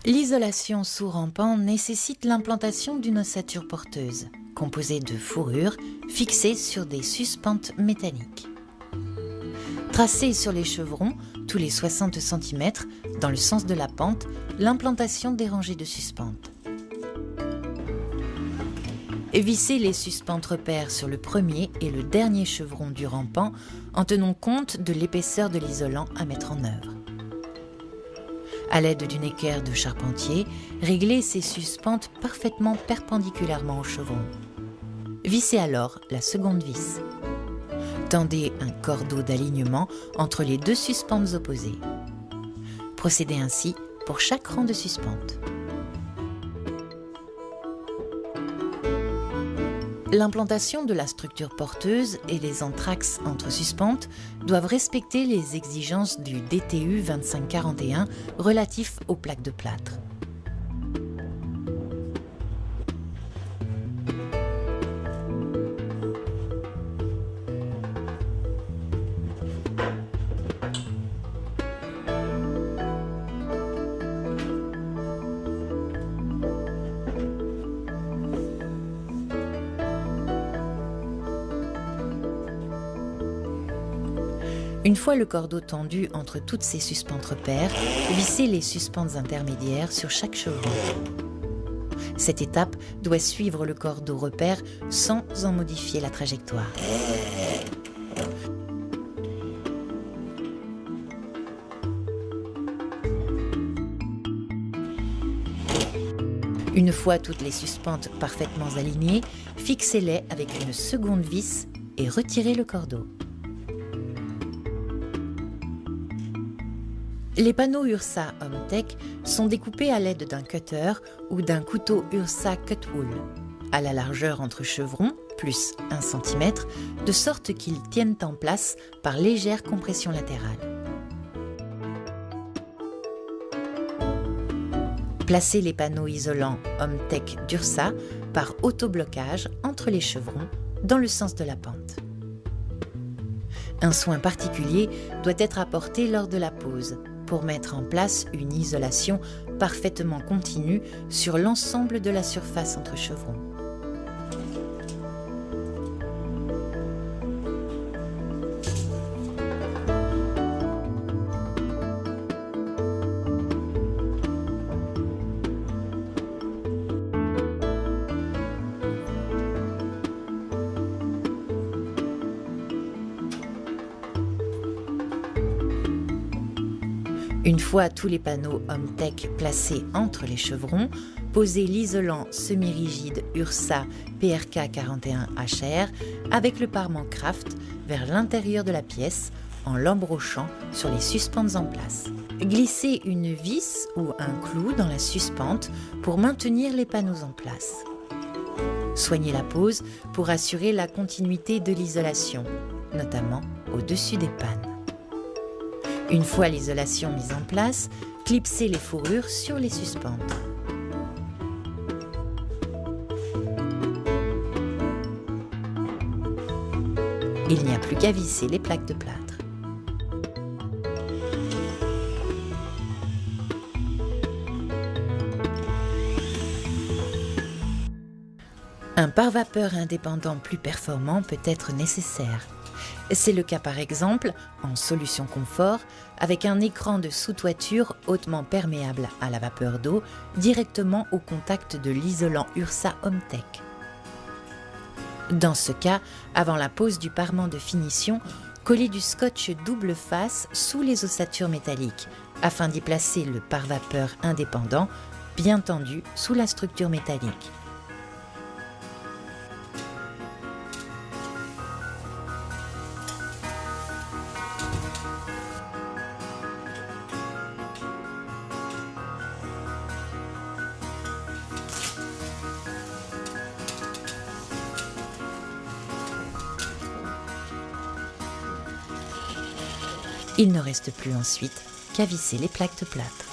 L'isolation sous rampant nécessite l'implantation d'une ossature porteuse, composée de fourrures fixées sur des suspentes métalliques. Tracée sur les chevrons, tous les 60 cm, dans le sens de la pente, l'implantation des rangées de suspentes. Vissez les suspentes repères sur le premier et le dernier chevron du rampant en tenant compte de l'épaisseur de l'isolant à mettre en œuvre. À l'aide d'une équerre de charpentier, réglez ces suspentes parfaitement perpendiculairement au chevron. Vissez alors la seconde vis. Tendez un cordeau d'alignement entre les deux suspentes opposées. Procédez ainsi pour chaque rang de suspentes. L'implantation de la structure porteuse et les entraxes entre suspentes doivent respecter les exigences du DTU 2541 relatif aux plaques de plâtre. Une fois le cordeau tendu entre toutes ces suspentes repères, vissez les suspentes intermédiaires sur chaque chevron. Cette étape doit suivre le cordeau repère sans en modifier la trajectoire. Une fois toutes les suspentes parfaitement alignées, fixez-les avec une seconde vis et retirez le cordeau. Les panneaux Ursa Homtech sont découpés à l'aide d'un cutter ou d'un couteau Ursa Cutwool, à la largeur entre chevrons, plus 1 cm, de sorte qu'ils tiennent en place par légère compression latérale. Placez les panneaux isolants Homtech d'Ursa par autoblocage entre les chevrons dans le sens de la pente. Un soin particulier doit être apporté lors de la pose pour mettre en place une isolation parfaitement continue sur l'ensemble de la surface entre chevrons. Une fois tous les panneaux Homtech placés entre les chevrons, posez l'isolant semi-rigide Ursa PRK 41 HR avec le parement Craft vers l'intérieur de la pièce en l'embrochant sur les suspentes en place. Glissez une vis ou un clou dans la suspente pour maintenir les panneaux en place. Soignez la pose pour assurer la continuité de l'isolation, notamment au-dessus des pannes. Une fois l'isolation mise en place, clipsez les fourrures sur les suspentes. Il n'y a plus qu'à visser les plaques de plâtre. Un pare-vapeur indépendant plus performant peut être nécessaire. C'est le cas par exemple, en solution confort, avec un écran de sous-toiture hautement perméable à la vapeur d'eau, directement au contact de l'isolant Ursa Homtech. Dans ce cas, avant la pose du parement de finition, collez du scotch double face sous les ossatures métalliques, afin d'y placer le pare-vapeur indépendant, bien tendu sous la structure métallique. Il ne reste plus ensuite qu'à visser les plaques de plâtre.